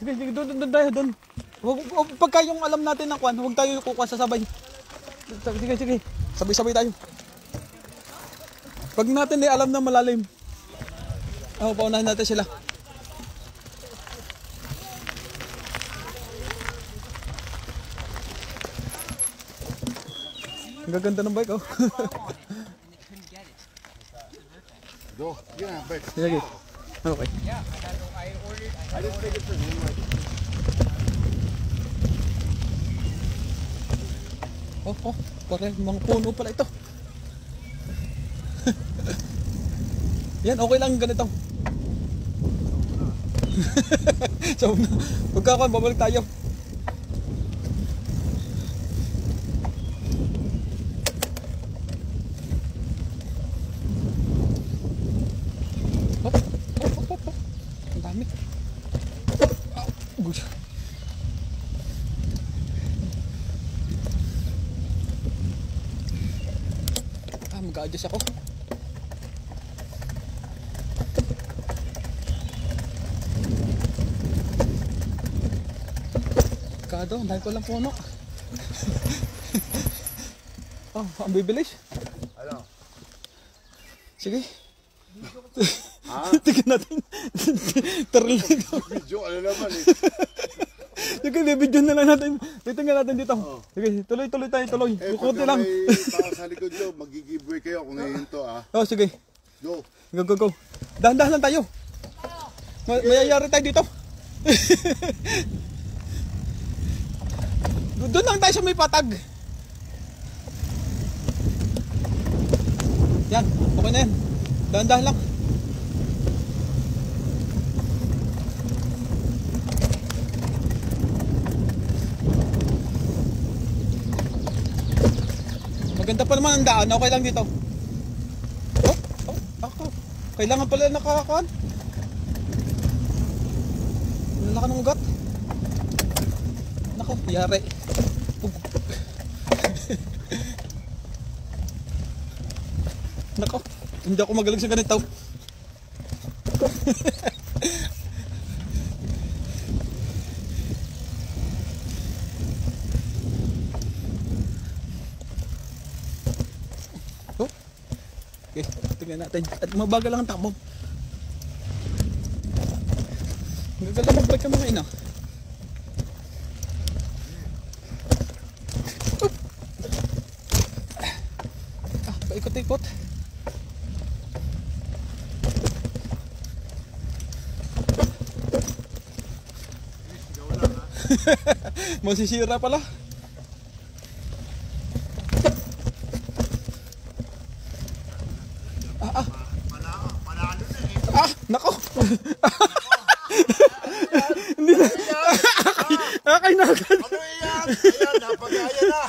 Sige, sige, doon tayo, doon. Pagka yung alam natin ng kwan, huwag tayo kukuha sa sabay. Sige, sige. Sabay-sabay tayo. Pag natin di alam na malalim. Paunahin natin sila. Ang gaganda ng bike, oh. Go. Yeah, bike. Sige. Okay. I just take it for him. Parang mga puno pala ito. Yan, okay lang ganito. So, pagkakuan, babalik tayo. Ang dami. Good. Mag-a-adjust ako. Kado, dahil ko lang puno. Ang bibilis. Ano? Sige. Ha? Tignan natin. Taril na ito. Video, ano naman eh. Sige, bibidyo na lang natin. Titingnan natin dito. Sige, tuloy tayo, tuloy. Kukunti lang. Tao sa likod nyo, mag-giveaway kayo kung ngayon to Sige. Go. Go. Dahan-dahan lang tayo. Mayayari tayo dito. Doon lang tayo sa may patag. Yan, okay na yan. Dahan-dahan lang. Maganda pa naman ang daan, okay lang dito. Ako. Kailangan pala nakakakuan. Nalaka ng ugat. Nako, yari. Nako, hindi ako magaling sa ganito. Okay, tingnan natin. At mabagal lang ang takbo. Magagal lang mag-break ka mga ina. Paikot-ikot. Masisira pala. Nako. Hindi na. Akay na agad. Ano yan? Ayan, napagaya na.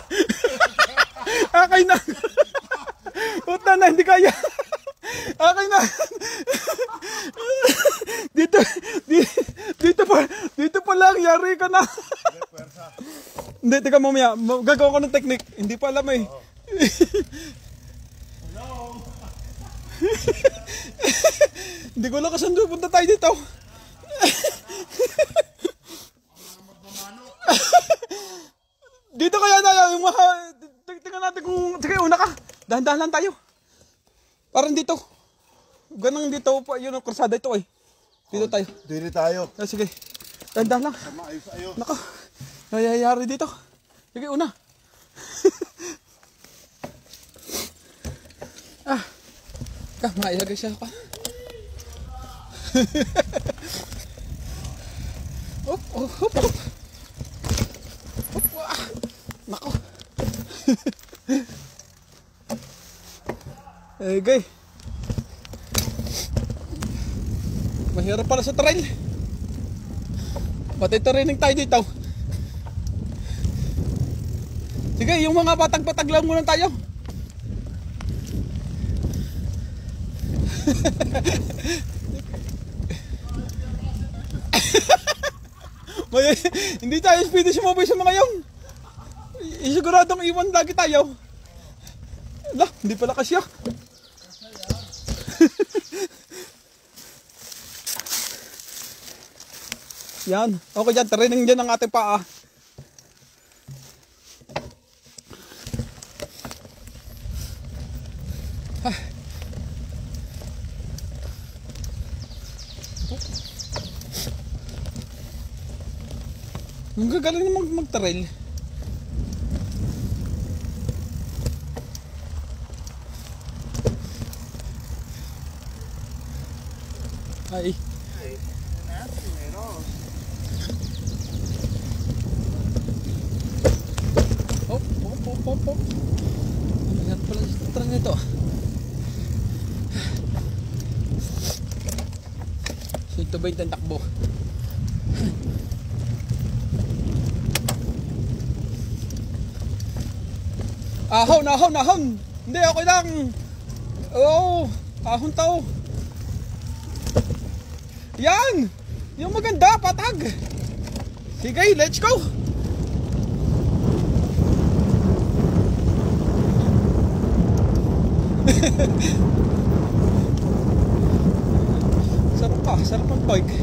Akay na. Puta na, hindi kaya. Akay na. Dito pa lang, yari ka na. Hindi, teka mamaya. Gagawa ko ng technique. Hindi pa alam eh. Hindi ko lang kasundo. Punta tayo dito. Dito kaya na yung mga... Tingnan natin kung... Sige, una ka. Dahan-dahan lang tayo. Parang dito. Ganang dito pa. Yun ang kursada ito eh. Dito tayo. Dito tayo. Sige. Dahan-dahan lang. Nako. Nayayari dito. Sige, una. Mailagay siya pa. Hop. Nako. Okay. Mahirap pala sa trail. Pati training tayo dito. Sige, yung mga patag-patag lang muna tayo. Hindi tayo speedy sumabay sa mga yun. Isiguradong iwan lagi tayo. Lah, hindi pala kasya. Yan. Okay dyan. Training dyan ang ating paa. Ang gagaling na mag-trail. Ay. Oh. Magat pala yung trang nito. 120 ang takbo. Ahon! Hindi, okay lang. Oo, ahon tao. Yan! Yung maganda, patag. Sige, let's go! Sarap ang bike.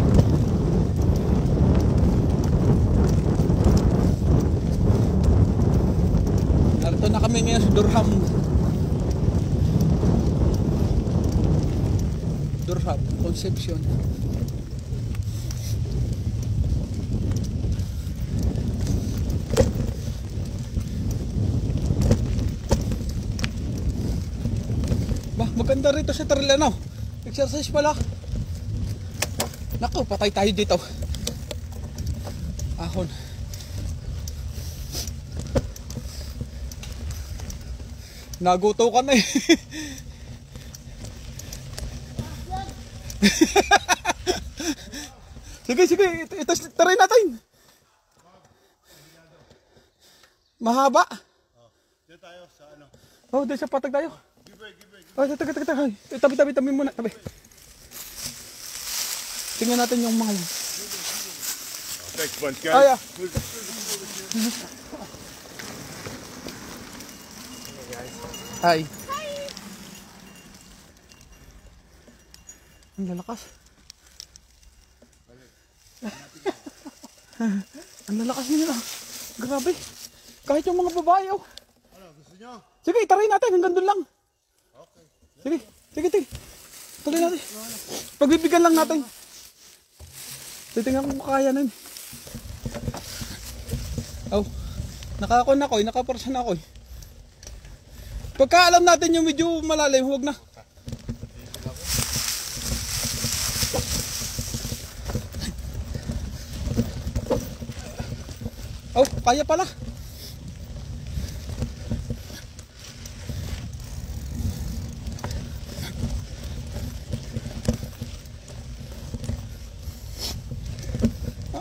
Narito na kami ngayon sa Durham Concepcion. Maganda rito sa trail, ano? Exercise pala. Naku, patay tayo dito. Ahon. Naguto ka na eh. Sige, ito try natin. Mahaba. Dito tayo sa ano. Oh, dito sa patag tayo. Giveaway. Oh, tabi muna, tabi. Tingnan natin yung mga yun. Thanks bunch, guys. Ay, Hi. Ang lalakas. Ang lalakas nila. Grabe. Kahit yung mga babae, oh. Ano, gusto nyo? Sige, try natin. Hanggang doon lang. Okay. Sige. Tuloy natin. Pagbibigyan lang natin. Titingnan ko kaya nun. Oh, nakakon ako eh. Nakaporsan ako eh. Pagka alam natin yung medyo malalim, huwag na. Oh, kaya pala.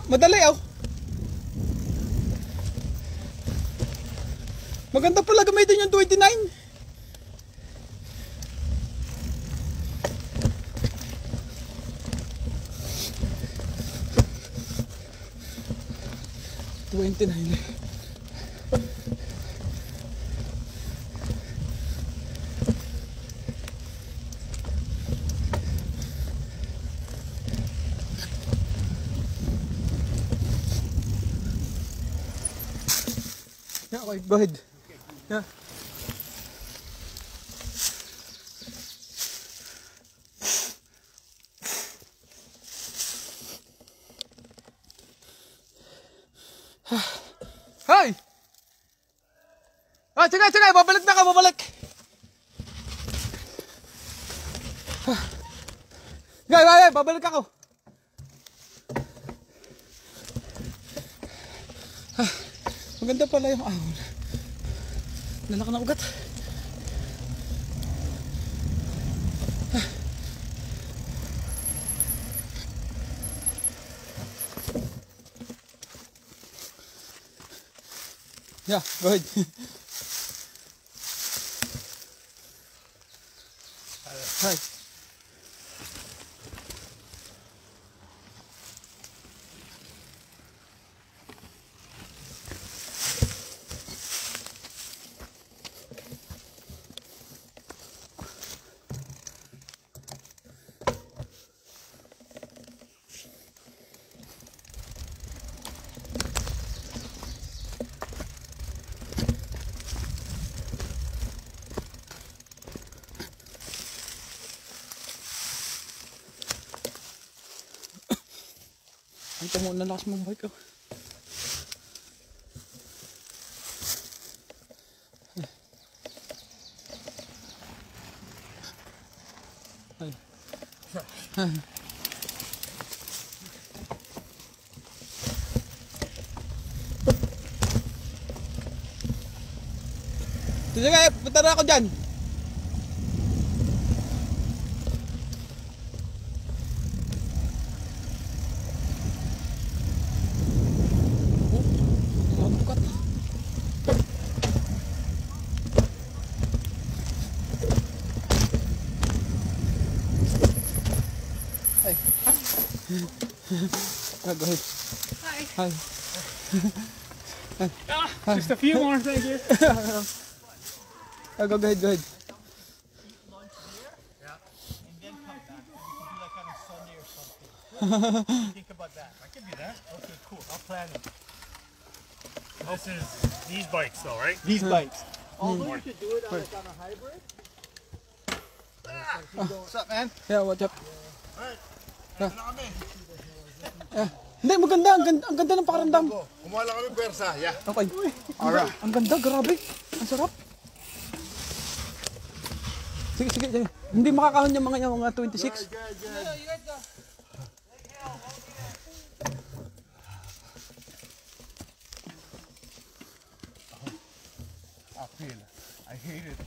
Madali, oh. Maganda pala gamitin yung 29. Yeah, okay, go ahead. Yeah. Hoy! Ah, sige, babalik na ka, babalik. Gay, babalik ako. Maganda pala yung ahon. Lalaki na ugat. Yeah, go ahead. Hi. Ang tamo na lakas mong bike, oh. Ay. Sige, punta na ako dyan. Oh, bukat. Ay. Go ahead. Hi. Hi. Just a few more, thank you. Go ahead, go ahead. Think about that. I can do that. Okay, cool. I'll plan it. This is these bikes, though, right? These bikes. Although you could do it on, like, on a hybrid. What's up, man? Yeah, what's up? Ano kami? Hindi, maganda. Ang ganda ng pakiramdam. Kumuha lang kami pwersa. Yeah. Okay. Alright. Ang ganda, grabe. Ang sarap. Sige, sige, sige. Hindi makakahon yung mga 26. Good, good. I feel it. I hate it.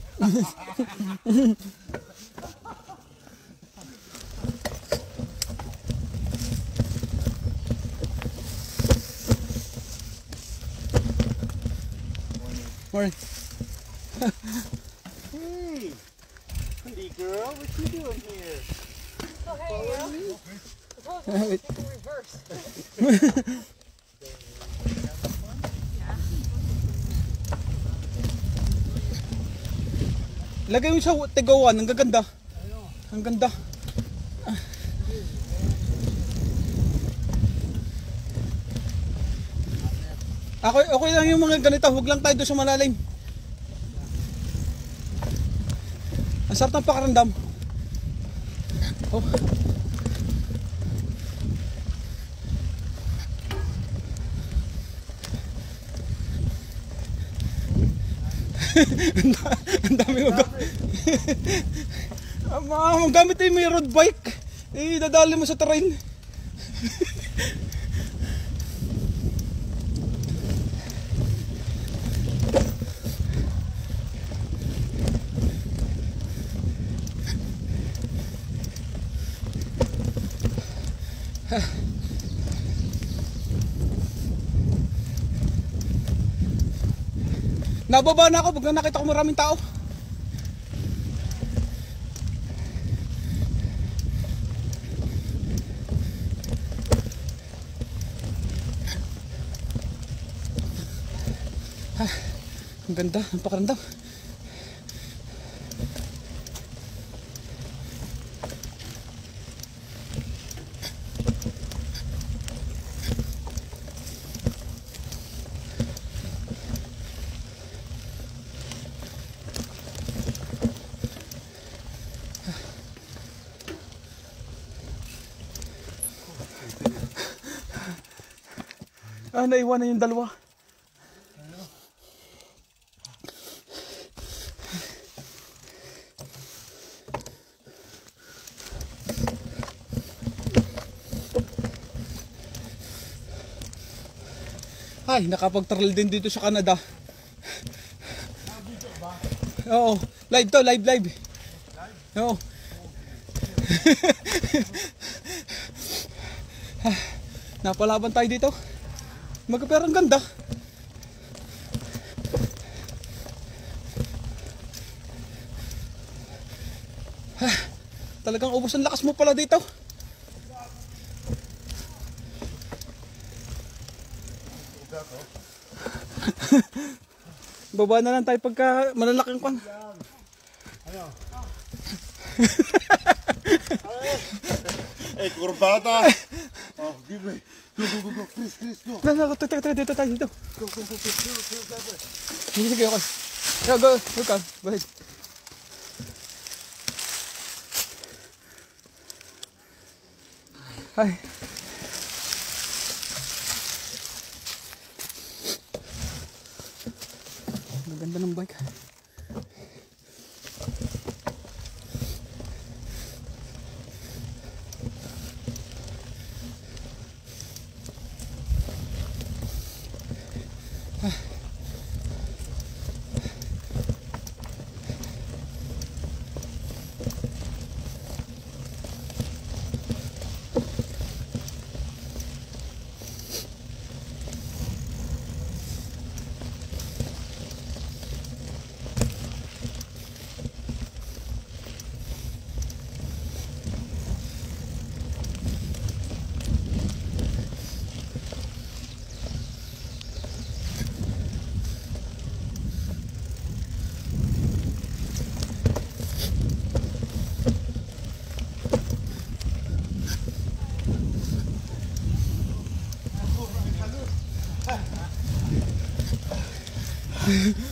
Morning. Hey, pretty girl, what you doing here? Oh, hey, girl. Wait. Reverse. Lagay mo sa Tegawan, ang gaganda. Ang ganda. Okay lang yung mga ganito, huwag lang tayo doon sa malalim. Ang sarap ng pakiramdam. Oh. Ang dami mo gamit ay may road bike. Dadali mo sa terrain. Nababa na ako pag nakita ko maraming tao. Ang ganda, ang pakiramdam. Naiwanan yung dalawa. Ay, nakapag-trail din dito sa Canada. Oo, live to, live. Oo. Napalaban tayo dito. Pero ang ganda. Talagang ubos ang lakas mo pala dito. Baba na lang tayo pagka malalaking kwan. Ano? Hey, kurbata! Oh, give me. Go. Please, go. Dito tayo dito. Go. Sige, okay. Yeah, go ahead. Ay. Ganda ng bike.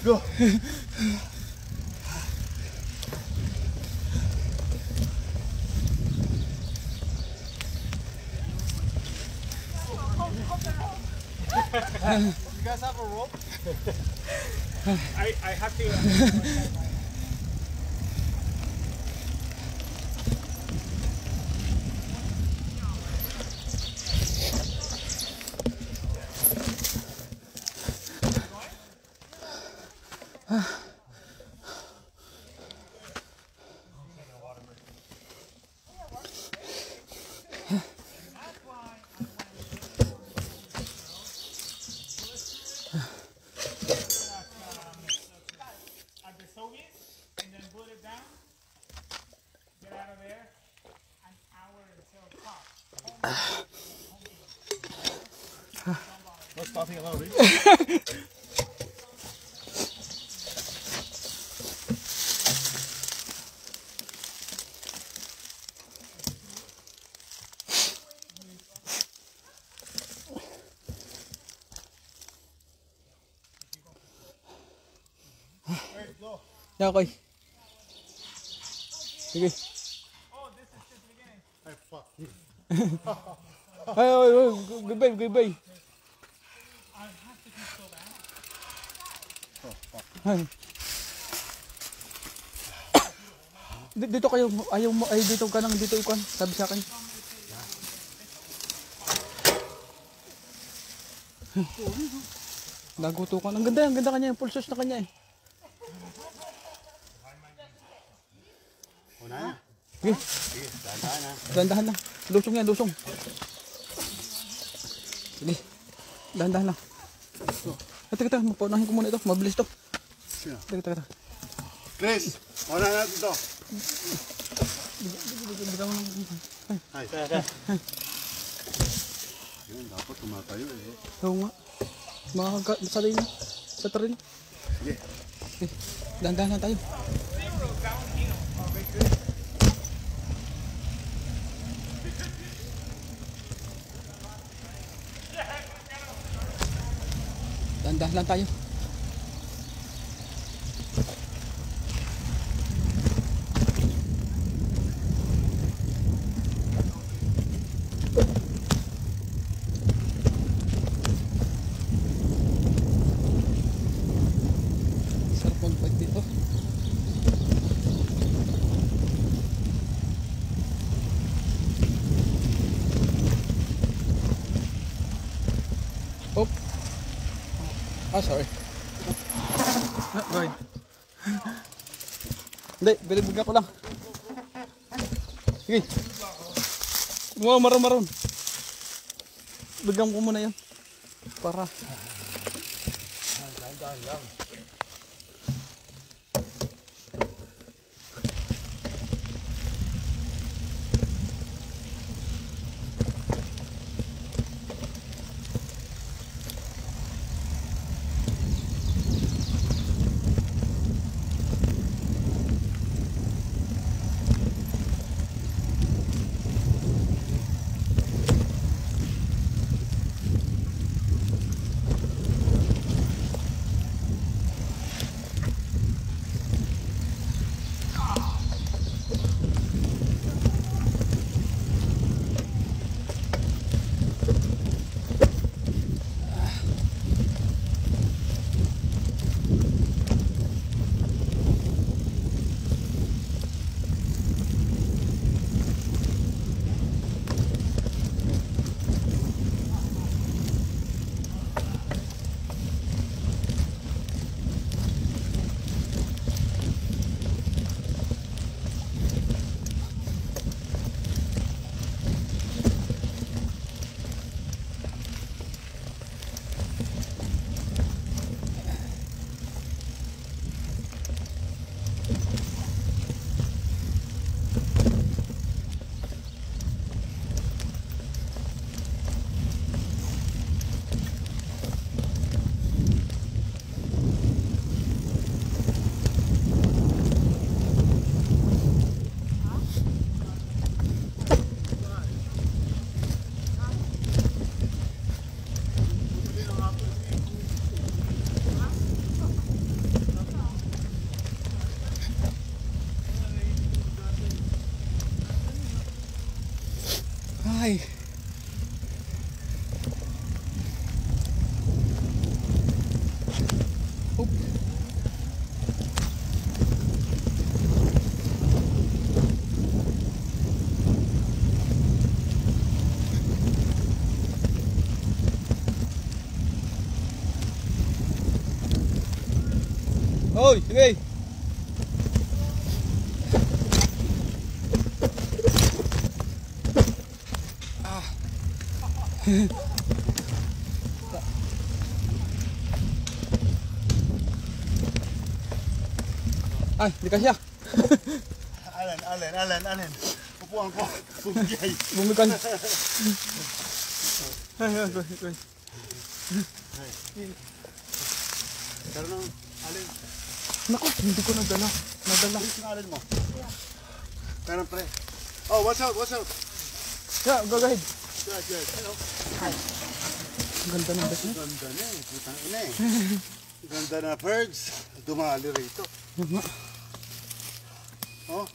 Go. You guys have a rope? I have to. At the Soviets, and then put it down, get out of there, an hour until top. No stopping allowed, eh? Yeah, okay. Sige. Ay, fuck you. Ay, goodbye, goodbye. Ay. Dito kayo, ayaw mo, ay dito ka nang dito ikon, sabi sa akin. Naguto ka. Ang ganda kanya, full sauce na kanya eh. Una na. Sige, Sige, dahan na. dahan-dahan lang. Lusong yan, lusong. Sige, dahan-dahan lang. Teka, mapaunahin ko muna ito, mabilis to. Sino? Teka. Chris, una natin to. Ay, yun, dapat tumatayo eh. Oo nga. Salay na. Sa trail. Sige. Okay. Dahan-dahan lang tayo. Dahan-dahan lang tayo. Sarap mag-bike dito. Oh. Sorry. Go ahead. Hindi, bilibigyan ko lang. Sige. Wow, maroon. Bigyan ko muna yan. Para. Hoy, sige. Ay, di kasya. Allen. Upuan ko. Bumigay. Bumigay. Ay, go. Pero nang, Allen, Naku, hindi ko nadala. yung Allen mo. Pero pre. Oh, watch out. Yeah, go ahead. Good. Hello. Ang ganda ng best niya. Ganda na eh. Putang ina eh. Ganda na birds. Dumali rito. Oh.